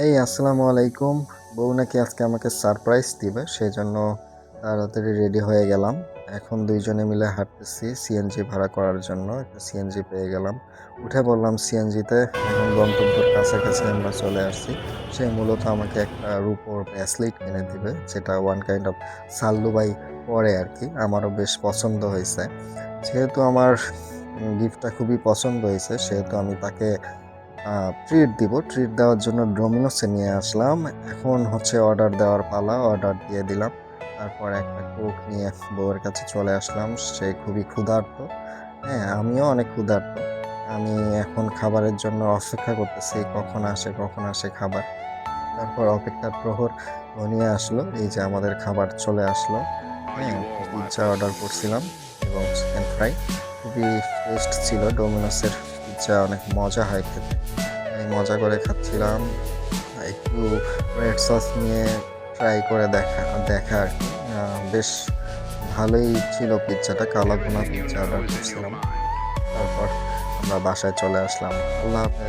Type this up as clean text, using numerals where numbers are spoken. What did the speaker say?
এই আসসালামু আলাইকুম। বউ নাকি আজকে আমাকে সারপ্রাইজ দিবে, সেজন্য তাড়াতাড়ি রেডি হয়ে গেলাম। এখন দুইজনে মিলে হাঁটতেছি সিএনজি ভাড়া করার জন্য। একটা সিএনজি পেয়ে গেলাম, উঠে বললাম সিএনজিতে। এখন গন্তব্যের কাছাকাছি আমরা চলে আসছি। সে মূলত আমাকে একটা রূপোর ব্রেসলেট কিনে দিবে, যেটা ওয়ান কাইন্ড অফ সাল্লুবাই পরে আর কি। আমারও বেশ পছন্দ হয়েছে। যেহেতু আমার গিফটটা খুবই পছন্দ হয়েছে, সেহেতু আমি তাকে ট্রিট দিব। ট্রিট দেওয়ার জন্য ডোমিনোসে নিয়ে আসলাম। এখন হচ্ছে অর্ডার দেওয়ার পালা। অর্ডার দিয়ে দিলাম। তারপর একটা কোক নিয়ে বউয়ের কাছে চলে আসলাম। সে খুবই ক্ষুধার্ত। হ্যাঁ, আমিও অনেক ক্ষুধার্ত। আমি এখন খাবারের জন্য অপেক্ষা করতেছি, কখন আসে খাবার। তারপর অপেক্ষার প্রহর ঘনিয়ে আসলো। এই যে আমাদের খাবার চলে আসলো। হ্যাঁ, পিৎজা অর্ডার করছিলাম এবং চিকেন ফ্রাই। খুবই টেস্ট ছিল। ডোমিনোসের পিৎজা অনেক মজা হয় খেতে। আমি মজা করে খাচ্ছিলাম। একটু রেড সস নিয়ে ট্রাই করে দেখা দেখা আর কি। বেশ ভালোই ছিল পিৎজাটা। কালা ভুনা পিৎজা অর্ডার করছিলাম। তারপর আমরা বাসায় চলে আসলাম। আল্লাহ হাফেজ।